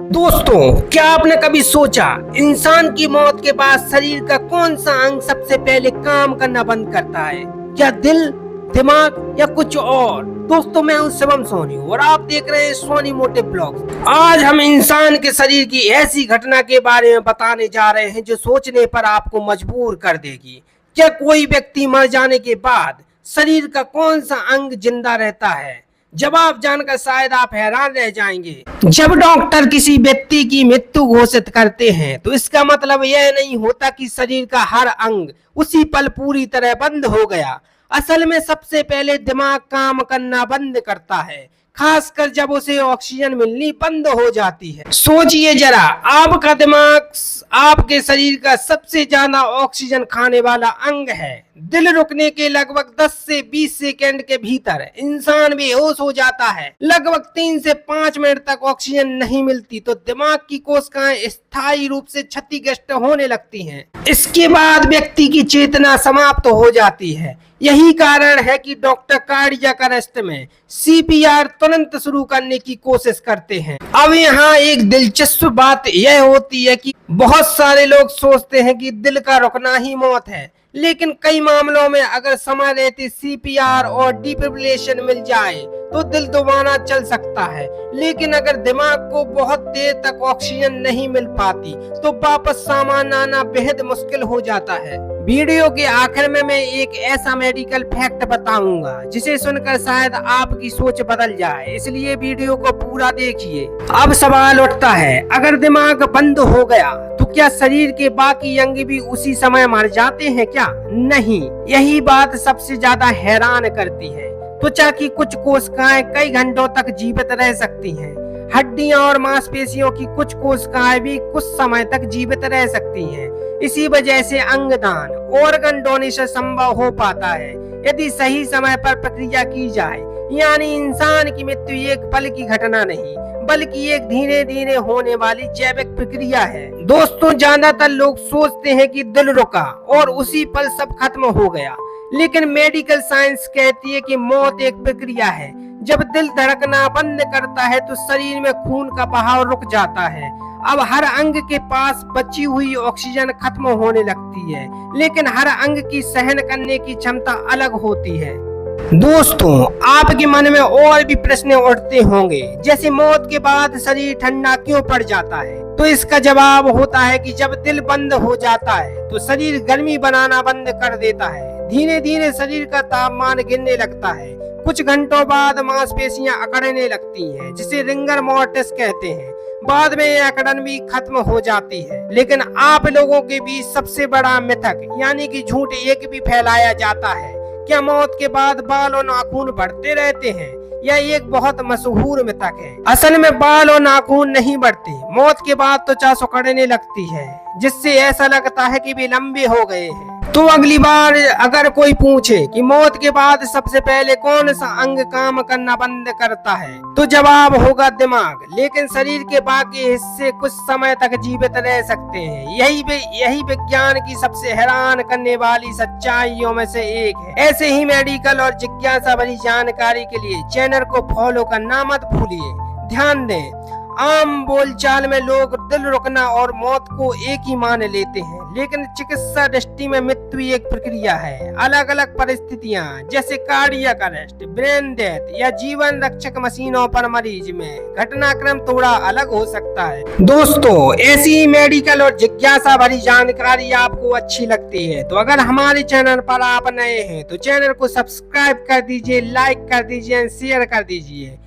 दोस्तों, क्या आपने कभी सोचा इंसान की मौत के बाद शरीर का कौन सा अंग सबसे पहले काम करना बंद करता है? क्या दिल, दिमाग या कुछ और? दोस्तों, मैं हूं शिवम सोनी और आप देख रहे हैं सोनी मोटिव ब्लॉग। आज हम इंसान के शरीर की ऐसी घटना के बारे में बताने जा रहे हैं जो सोचने पर आपको मजबूर कर देगी। क्या कोई व्यक्ति मर जाने के बाद शरीर का कौन सा अंग जिंदा रहता है? जवाब जानकर शायद आप हैरान रह जाएंगे। जब डॉक्टर किसी व्यक्ति की मृत्यु घोषित करते हैं तो इसका मतलब यह नहीं होता कि शरीर का हर अंग उसी पल पूरी तरह बंद हो गया। असल में सबसे पहले दिमाग काम करना बंद करता है, खासकर जब उसे ऑक्सीजन मिलनी बंद हो जाती है। सोचिए जरा, आपका दिमाग आपके शरीर का सबसे ज्यादा ऑक्सीजन खाने वाला अंग है। दिल रुकने के लगभग 10 से 20 सेकंड के भीतर इंसान बेहोश हो जाता है। लगभग 3 से 5 मिनट तक ऑक्सीजन नहीं मिलती तो दिमाग की कोशिकाएं स्थायी रूप से क्षतिग्रस्त होने लगती हैं। इसके बाद व्यक्ति की चेतना समाप्त हो जाती है। यही कारण है कि डॉक्टर कार्डियक अरेस्ट में सीपीआर तुरंत शुरू करने की कोशिश करते हैं। अब यहाँ एक दिलचस्प बात यह होती है कि बहुत सारे लोग सोचते हैं कि दिल का रुकना ही मौत है, लेकिन कई मामलों में अगर समय रहते सीपीआर और डिफिब्रिलेशन मिल जाए तो दिल दोबारा चल सकता है। लेकिन अगर दिमाग को बहुत देर तक ऑक्सीजन नहीं मिल पाती तो वापस सामान्य आना बेहद मुश्किल हो जाता है। वीडियो के आखिर में मैं एक ऐसा मेडिकल फैक्ट बताऊंगा जिसे सुनकर शायद आपकी सोच बदल जाए, इसलिए वीडियो को पूरा देखिए। अब सवाल उठता है, अगर दिमाग बंद हो गया तो क्या शरीर के बाकी अंग भी उसी समय मर जाते हैं क्या? नहीं, यही बात सबसे ज्यादा हैरान करती है। त्वचा की कुछ कोशिकाएं कई घंटों तक जीवित रह सकती हैं। हड्डियां और मांसपेशियों की कुछ कोशिकाएं भी कुछ समय तक जीवित रह सकती हैं। इसी वजह से अंगदान, ऑर्गन डोनेशन संभव हो पाता है यदि सही समय पर प्रक्रिया की जाए। यानी इंसान की मृत्यु एक पल की घटना नहीं बल्कि एक धीरे धीरे होने वाली जैविक प्रक्रिया है। दोस्तों, ज्यादातर लोग सोचते हैं कि दिल रुका और उसी पल सब खत्म हो गया, लेकिन मेडिकल साइंस कहती है कि मौत एक प्रक्रिया है। जब दिल धड़कना बंद करता है तो शरीर में खून का बहाव रुक जाता है। अब हर अंग के पास बची हुई ऑक्सीजन खत्म होने लगती है, लेकिन हर अंग की सहन करने की क्षमता अलग होती है। दोस्तों, आपके मन में और भी प्रश्न उठते होंगे, जैसे मौत के बाद शरीर ठंडा क्यों पड़ जाता है? तो इसका जवाब होता है कि जब दिल बंद हो जाता है तो शरीर गर्मी बनाना बंद कर देता है। धीरे धीरे शरीर का तापमान गिरने लगता है। कुछ घंटों बाद मांसपेशियां अकड़ने लगती हैं, जिसे रिंगर मोर्टिस कहते हैं। बाद में यह अकड़न भी खत्म हो जाती है। लेकिन आप लोगों के बीच सबसे बड़ा मिथक यानी कि झूठ एक भी फैलाया जाता है। क्या मौत के बाद बाल और नाखून बढ़ते रहते हैं? यह एक बहुत मशहूर मिथक है। असल में बाल और नाखून नहीं बढ़ते। मौत के बाद त्वचा सिकुड़ने लगती है, जिससे ऐसा लगता है कि वे लंबे हो गए हैं। तो अगली बार अगर कोई पूछे कि मौत के बाद सबसे पहले कौन सा अंग काम करना बंद करता है, तो जवाब होगा दिमाग। लेकिन शरीर के बाकी हिस्से कुछ समय तक जीवित रह सकते हैं। यही विज्ञान की सबसे हैरान करने वाली सच्चाइयों में से एक है। ऐसे ही मेडिकल और जिज्ञासा भरी जानकारी के लिए चैनल को फॉलो करना मत भूलिए। ध्यान दें, आम बोलचाल में लोग दिल रुकना और मौत को एक ही मान लेते हैं, लेकिन चिकित्सा दृष्टि में मृत्यु एक प्रक्रिया है। अलग अलग परिस्थितियां जैसे कार्डियक अरेस्ट, ब्रेन डेथ या जीवन रक्षक मशीनों पर मरीज में घटनाक्रम थोड़ा अलग हो सकता है। दोस्तों, ऐसी मेडिकल और जिज्ञासा भरी जानकारी आपको अच्छी लगती है तो अगर हमारे चैनल पर आप नए हैं तो चैनल को सब्सक्राइब कर दीजिए, लाइक कर दीजिए, शेयर कर दीजिए।